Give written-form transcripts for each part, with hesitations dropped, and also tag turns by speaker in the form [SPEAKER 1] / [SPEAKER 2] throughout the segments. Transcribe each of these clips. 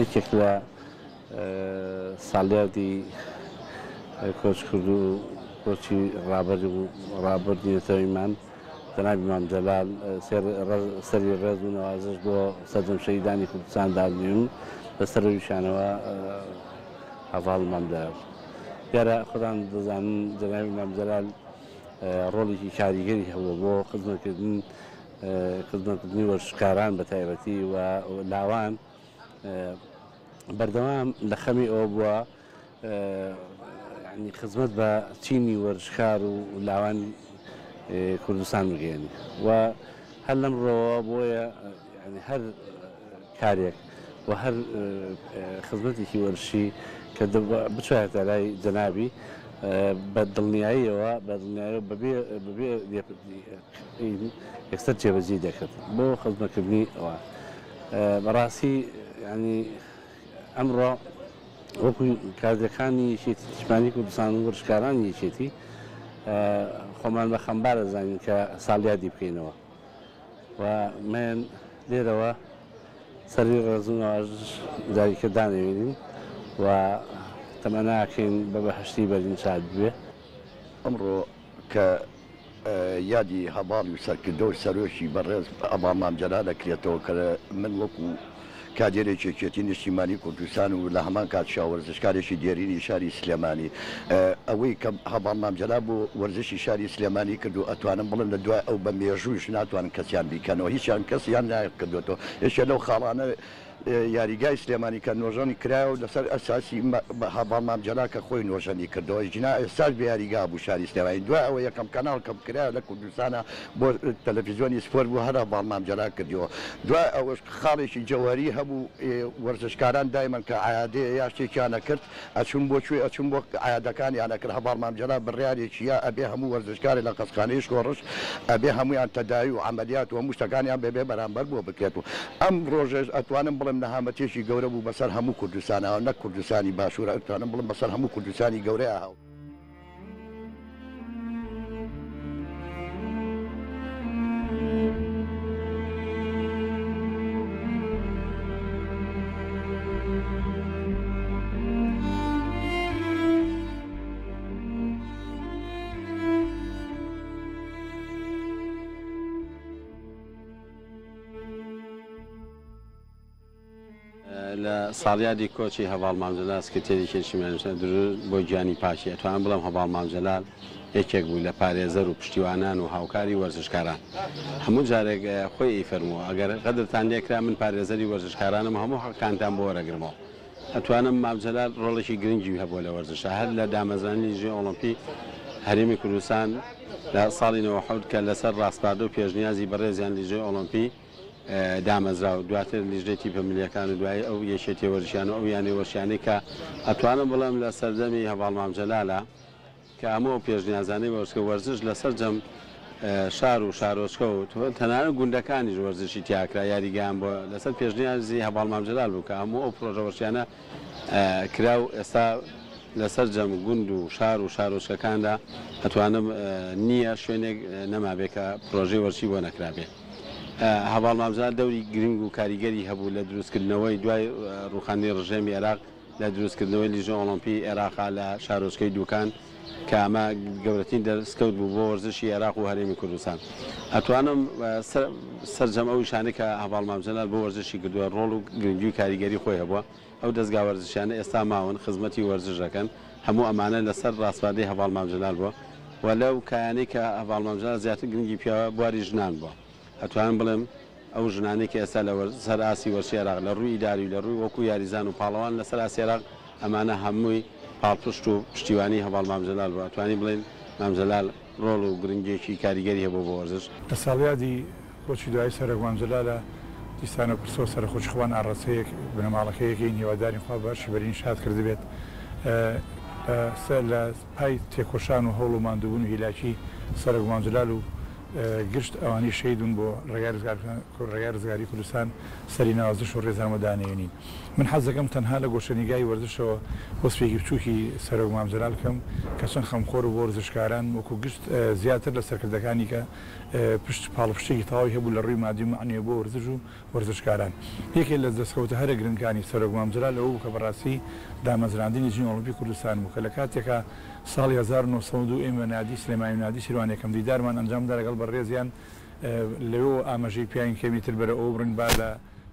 [SPEAKER 1] یەکێک لە ساڵیادی کۆچکرد و کۆچی ڕابردنیەتەوەیمان جەنابی مام جەلال سەری ڕێز و نەوازش بۆ سەرجەم شەهیدانی کوردستان دابنێون بە سەرەویشانەوە هەڤاڵمان دەیان. دیارە خۆتان دەزانن جەنابی مام جەلال ڕۆڵێکی کاریگەری هەبووە بۆ خزمەتکردنی وەرزشکاران بە تایبەتی و لاوان بەردەوام لە خەمی ئەوە بووە خزمەت بە چینی وەرزشکار و لاوانی کوردستان بگەێنی و هەر لەم ڕۆوە بۆیە هەر کارێک و هەر خزمەتێکی وەرزشی کە بچێتە لای جەنابی بە دڵنیاییەوە بەبێ یەکسەر جێبەجێ دەکرد بۆ خزمەتکردنی ئەوە. بەڕاستی ئەمڕۆ وەکو کاردەکانی یەکێتی نیشتیمانی کوردستان و وەرزشکارانی یەکێتی خۆمان بە خەمبار دەزانین کە ساڵیادی بکەینەوە و من لێرەوە سەری ڕێز و نەوازش جاریکە دانەوێنین و تەمەناکەین بە بەهەشتی بەرین شاد بوێ.
[SPEAKER 2] ئەمڕۆ کە یادی هەواڵی و سەرکردەوە سەرۆشی بەڕێز ئەبا مام جەلال دەکرێتەوە کە من وەکو کادێرێکی یەکێتی نیشتیمانی کوردستان و لە هەمان کات وەرزشکارێکی دێرینی شاری سلێمانی ئەوەی کە هەواڵ مام جەلال بۆ وەرزشی شاری سلێمانی کرد و ئەتوانم بڵم لە دوای ئەو بە مێژوویش ناتوانن کەسیان بیکەنەوە، هیچیان کەسیان ناکردوێتەوە. یەکێ لەو خاڵانە یاریگای سلێمانی کە نۆژەنی کرایە و لەسەر ئەساسی هەواڵ مام جەلال کە خۆی نۆژەنی کردەوە جنا ئێستاش بە یاریگا بوو شاری سلێمانی. دوای ئەوە یەکەم کەناڵ کەم کرایە لە کوردستانە بۆ تەلەڤیزیۆنی سپۆرت بوو هەر هەواڵ مام جەلال کردیەوە. دوای ئەوەش خاڵێکی جەوهەری هەبوو وەرزشکاران دایمەن کە عایادەیە یا شتێکیانە کرد ئەچوون بۆ کوێ ئەچوون بۆ عایادەکانیانە کرد. هەواڵ مام جەلال بڕیارێکی یا ئەبێ هەموو وەرزشکاری لە قەسخانەی شۆڕش ئەبێ هەمویان تەداوی و عەمەلیات و هەموو شتەکانیان بێ بەرامبەر بۆ بکرێت و ئەم ڕۆژێش ئەتوانم بڵێم نەهامەتێکی گەورە بوو بەسەر هەموو کوردستانەوە، نەک کوردستانی باشوورە، ئەتوانم بڵێم بەسەر هەموو کوردستانی گەورەیە هاو.
[SPEAKER 1] لە ساڵیادی کۆچی هەواڵ مام جەلال سکرتێریەکی نیشتیمانی دروست بۆ گیانی پاشی ئەتوانم بڵێم هەواڵ مام جەلال یەکێک بوو لە پارێزەر و پشتیوانان و هاوکاری وەرزشکاران. هەموو جارێک خۆی فەرمووە ئەگەر قەدرتان لێکرا من پارێزەری وەرزشکارانم هەموو حەقانتان بۆ وەرەگرمەوە. ئەتوانم مام جەلال ڕۆڵێکی گرنگی هەبووە لە وەرزشە، هەر لە دامەزرانی لیژەی ئۆلۆمپی هەرێمی کوردستان لە ساڵی 90 کە لەسەر ڕاستپاردە و پێشنیازی بەڕێزیان لیژەی ئۆلۆمپی دامەزرا و دواتر لیژنێتی پەمیلیەکان و دوای ئەو یەکێتی وەرزشیان و ئەو یانەی وەرزشیانەی کە ئەتوانم بڵێم لە سەردەمی هەواڵ مام جەلالە کە هەموو پێشنیازانەی وەرزش لە سەرجەم شار و شارۆچکە و تەنانەت گوندەکانیش وەرزشی تیاکرا یاریگەیان بۆ لەسەر پێشنیازی هەواڵ مام جەلال بوو کە هەموو ئەو پرۆژە وەرزشیانە کرا و ئێستا لەسەر جەم گوند و شار و شارۆچکەکاندا ئەتوانم نییە شوێنێک نەمابێت کە پرۆژەی وەرزشی بۆ نەکرابێ. هەواڵ مام جەلال دەوری گرنگ و کاریگەری هەبوو لە دروستکردنەوەی دوای ڕوخاندنی ڕژێمی عێراق لە دروستکردنەوەی لیژە ئۆلۆمپی عێراقا لە شارۆچکەی دووکان کە ئەمە گەورەترین دەستکەوت بوو بۆ وەرزشی عێراق و هەرێمی کوردستان. ئەتوانم سەرجەم ئەو شانەی کە هەواڵ مام جەلال بۆ وەرزشی کردووە ڕۆڵ و گرنگی و کاریگەری خۆی هەبووە. ئەو دەستگا وەرزشیانە ئێستا ماون خزمەتی وەرزش دەکەن، هەموو ئەمانە لەسەر ڕاستپاردەی هەواڵ مام جەلال بووە و لەو کایانەی کە هەواڵ مام جەلال زیاتر گرنگی پیاوە بواری ژنان بووە. ئەتوانم بڵێم ئەو ژنانەی کە ئێستا لە سەر ئاسی وەرزشی عێراق لە ڕووی ئیداری و لە ڕووی وەکو یاریزان و پاڵەوان لەسەر ئاسی عێراق ئەمانە هەمووی پاڵپشت و پشتیوانی هەواڵ مام جەلال بووە. ئەتوانی بڵێن مام جەلال ڕۆڵ و گرنگێکی کاریگەری هەبوو بۆ وەرزش.
[SPEAKER 3] لە ساڵیادی کۆچی دوای سەرۆک مام جەلالە دیسانە پرسۆ سەرخۆشخوان ئاڕاستەیەک بنەماڵەکەیەکی هیوادارین خوا باشی بەرین شاد کرد بێت لە پای تێکۆشان و هەوڵ و ماندووبوون و هیلاکی سەرۆک مام جەلال و گشت ئەوانی شەیدون بۆ ڕێگای ڕزگاری کوردستان سەری ناوازش و ڕێزامەدانێنین. من حەز دەکەم تەنها لە گۆشەنیگای وەرزشەوە وەسفێکی بچووکی سەرۆک مامزەلال بکەم کە چەند خەمخۆر و بۆ وەرزشکاران وەکو گشت زیاتر لە سەرکردەکانی کە پشت پاڵپشتێکی تەواوی هەبوو لە ڕووی مادی و معنوی بۆ وەرزش و وەرزشکاران. یەکێک لە دەستکەوتە هەرە گرنگانی سەرۆک مامزەلال لەوە بوو کە بەڕاستی دامەزراندنی ژینی ئۆلیمپی کوردستان بوو کە لە کاتێکە ساڵی 1992 ئێمە نادی سلێمانی و نادی سیروان یەکەم دیدارمان ئەنجامدا لەگەڵ بەڕێزیان لەوێ ئاماژەی پیاین کەمیتر بەرە ئەو بڕین با لە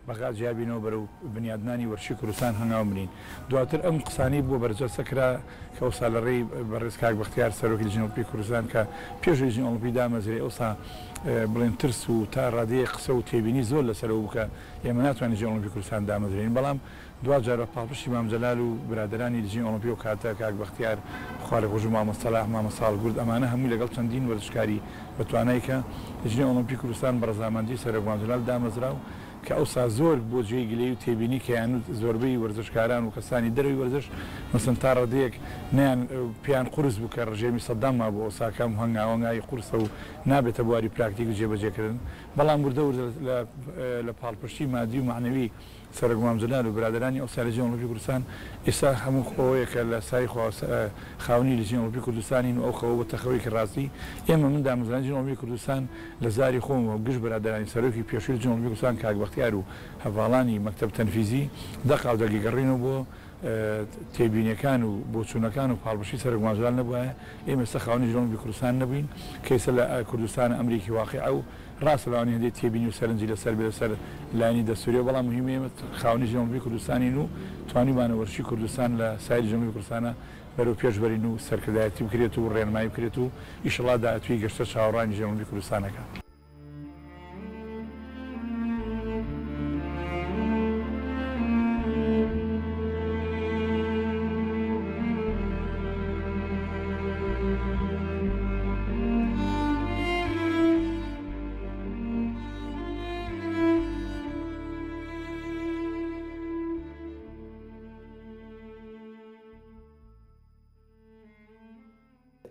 [SPEAKER 3] بەغا جیابینەوە بەرە و بنیادنانی وەرشی کوردستان هەنگاو بنین. دواتر ئەم قسانی بۆ بەرجەستە کرا کە ئەوسا لە ڕێی بەڕێز کاک بەختیار سەرۆکی ژینی ئۆلیمپی کوردستان کە پێشوی ژینی ئۆلیمپی دامەزرێ ئەوسا بڵێن ترس و تا ڕادەیە قسە و تێبینی زۆر لەسەرەوە بکە ئێمە ناتوانین ژینی ئۆلیمپی کوردستان دامەزرێن. بەڵام دوا جارە پاڵپشتی مامزەلال و برادرانی ژینی ئۆلیمپی و کاتە کاک بەختیار خوا لە خۆش و مامەستەلاح مامەساڵ گورد ئەمانە هەمووی لەگەڵ چەندین وەرزشکاری بەتوانای کە ژینی ئۆلیمپی کوردستان بە ڕەزامەندی سەرۆک مامزەلال دامەزراو کە ئەوسا زۆر بۆ جێی گلەی و تێبینی کەیان زۆربەی وەرزشکاران و کەسانی دەروی وەرزش مەسن تا ڕادەیەک نیان پیان قورس بوو کە ڕژێمی سەدام ما بۆ ئەوساکەم هەنگاوەنگای قورسە و نابێتە بواری پراکتیک و جێبەجێکردن. بەڵام وردە لە پاڵپشتی مادی و معنەوی سەرۆک مامزەلال و برادرانی ئەوسا لە ژینی ئۆلیمپی کوردستان ئێستا هەموو خۆیە کە لە سای خاوەنی لە ژینی ئۆلیمپی کوردستانین و ئەو خەوە بە تەخەوەیەکی ڕاستی ئێمە من دامەزرانی ژینی ئۆلیمپی کوردستان لە زاری خۆم و گشت برادرانی سەرۆکی پێشووی ژینی ئۆلیمپی کوردستان کاک بەختیار و هەڤاڵانی مەکتەب تەنفیزی دەقاو دەگەڕینەوە بۆ تێبینیەکان و بۆچوونەکان و پاڵپشتی سەرۆک مامزەلال نەبووە ئێمە ئێستا خاوەنی ژینی ئۆلیمپی کوردستان نەبووین کە ئێستا لە کوردستان ئەمریکی واقعە و ڕاستە لەوانی هەندێک تێبینی و سەرنجی لەسەر بێ لەسەر لایانی دەستوریە بەڵام مهمە ئێمە خاوەنی ژینی ئۆلیمپی کوردستانین و توانیمانە وەرشی کوردستان لە سایری ژینی ئۆلیمپی کوردستانە بەرەو پێشبەرین و سەرکردایەتی بکرێت و ڕێنمایی بکرێت و ئیشەڵا داهاتووی گەشتە چاوەڕوانی ژینی ئۆلیمپی کوردستانەکە.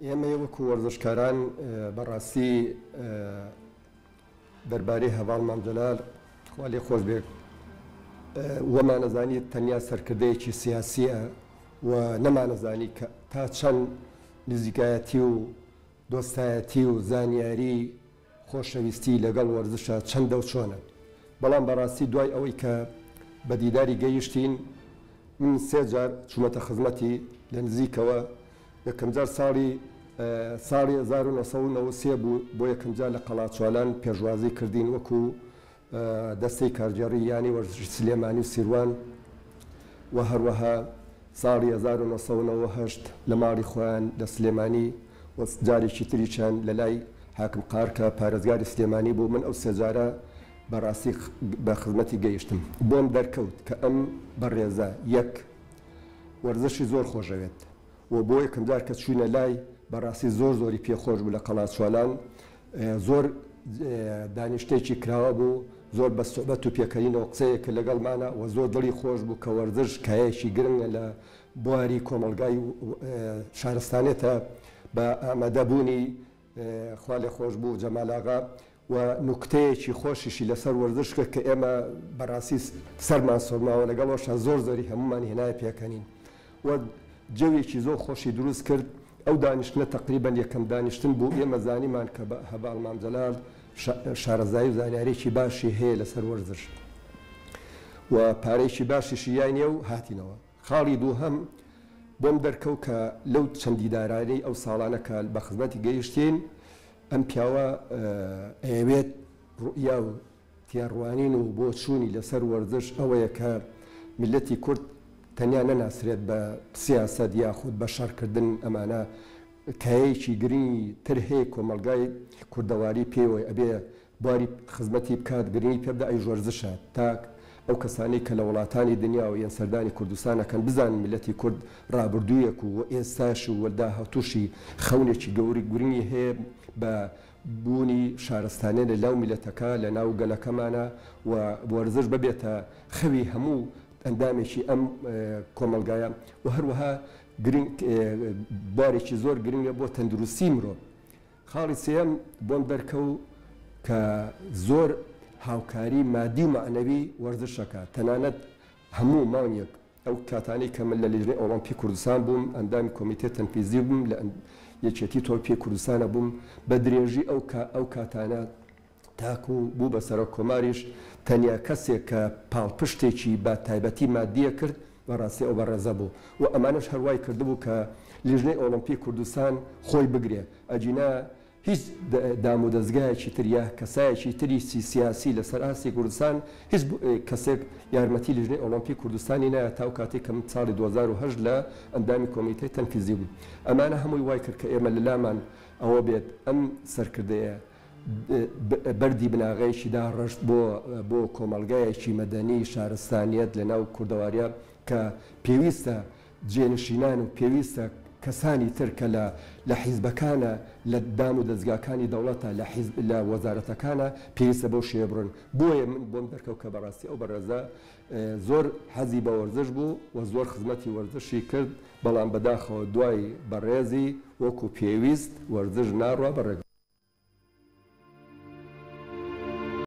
[SPEAKER 4] ئێمە وەکو وەرزشکاران بەڕاستی دەربارەی هەڤاڵ مامزەلال خوا لێ خۆش بێت وەمانەزانی تەنیا سەرکردەیەکی سیاسیە و نەمانەزانی کە تا چەند نزیکایەتی و دۆستایەتی و زانیاری خۆشەویستی لەگەڵ وەرزشە چەندە و چۆنە. بەڵام بەڕاستی دوای ئەوەی کە بە دیداری گەیشتین من سێ جار چوومەتە خزمەتی لە نزیکەوە یەکەم جار ساڵی 1993 بوو بۆ یەکەم جار لە قەڵاچوالان پێشوازی کردین وەکو دەستەی کارگەڕی یانی وەرزشی سلێمانی و سیروان و هەروەها ساڵی 1998 لە ماڵی خۆیان لە سلێمانی و جارێکی تری چەند لە لای حاکم قارکە پارێزگاری سلێمانی بوو. من ئەو سێجارە بەڕاستی بە خزمەتی گەیشتم بۆم دەرکەوت کە ئەم بەڕێزە یەک وەرزشی زۆر خۆشەوێت و بۆ یەکەم جار کە چوونە لای بەڕاستی زۆری پێخۆش بوو لە قەڵاچوالان زۆر دانیشتێکی کراوە بوو زۆر بە سوحبەت و پێکەنینەوە قسەیەکە لەگەڵمانە و زۆر دڵی خۆش بوو کە وەرزش کایەکی گرنگە لە بواری کۆمەلگای شارستانێتە بە ئامادەبوونی خوا لێ خۆش بوو جەمالاغا و نوکتەیەکی خۆشیشی لەسەر وەرزشکە کە ئێمە بەڕاستی سەرمان سۆرماوە لەگەڵەوەشان زۆری هەمومانی هێنایە پێکەنین و جەوێکی زۆر خۆشی دروست کرد. ئەو دانیشتنە تقریبان یەکەم دانیشتن بوو ئێمە زانیمان کە هەڤاڵ مامزەلال شارەزایی و زانیارێکی باشی هەیە لەسەر وەرزش و پارەیەکی باشیشی یانیە و هاتینەوە. خاڵی دووهەم بۆم دەرکەوت کە لەو چەندی دارانەی ئەو ساڵانە کە بە خزمەتی گەیشتین ئەم پیاوە ئەوێت ڕوئیا و تیاڕوانین و بۆ چوونی لەسەر وەرزش ئەوەیە کە میلەتی کورد تەنیا نەناسرێت بە سیاسەت یاخود بە شەڕکردن ئەمانە کایەکی گرنگی تر هەیە کۆمەلگای کوردەواری پێوەی ئەبێ بواری خزمەتی بکات گرنگی پێبدا ئەی ژۆرزشە تاک ئەو کەسانی کە لە وڵاتانی دنیا و یان سەردانی کوردستانەکەن بزانن میلەتی کورد ڕابردوویەک و ئێستاش و وەلدا هەوتوشی خەونێکی گرنگی هەیە بە بوونی شارستانێ لە لاو میلەتەکە لە ناو گەلەکەمانە و وەرزش ببێتە خەوی هەموو ئەندامێکی ئەم کۆمەلگایە و هەروەها بارێکی زۆر گرنگە بۆ تەندروستی مرۆڤ خاڵی سێم بۆم دەرکەوت کە زۆر هاوکاری مادی و معنەوی وەرزشەکە تەنانەت هەموو ماونیەک ئەو کاتانی کە من لە لیژنەی ئۆڵۆمپی کوردستان بووم ئەندامی کۆمیتێ تەنفیزی بووم لە یەکێتی تۆپی کوردستانە بووم بە درێژی ئەو کاتانە تاکو بوو بە سەرۆک کۆماریش تەنیا کەسێک کە پاڵپشتێکی بە تایبەتی مادیە کرد بەڕاستی ئەو بەڕێزە بوو و ئەمانش هەروای کردبوو کە لیژنەی ئۆڵۆمپی کوردستان خۆی بگرێ ئەجینا هیچ دام و دەستگایەکی تر یا کەسایەکی تری سیاسی لەسەر ئاسی کوردستان هیچ کەسێک یارمەتی لیژنەی ئۆڵۆمپی کوردستانی نایە تا کاتێک کە ساڵی 2010 لە ئەندامی کۆمیتەی تەنفیزی بوو ئەمانە هەمووی وای کرد کە ئێمە لەلامان ئەوە بێت ئەم سەرکردەیە بەردی بناغەیەکی داڕەشت بۆ کۆمەلگایەکی مەدەنی شارستانیەت لە ناو کوردەواریە کە پێویستە جێنشینان و پێویستە کەسانی ترکە لە حیزبەکانە لە دام و دەستگاکانی دەوڵەتە لە وەزارەتەکانە پێویستە بەو شێ بڕن بۆیە من بۆم دەرکەوت کە بەڕاستی ئەو بەڕێزە زۆر حەزی بە وەرزش بوو و زۆر خزمەتی وەرزشی کرد بەڵام بەداخەوە دوای بەڕێزی وەکو پێویست وەرزش ناڕوا بەڕێگە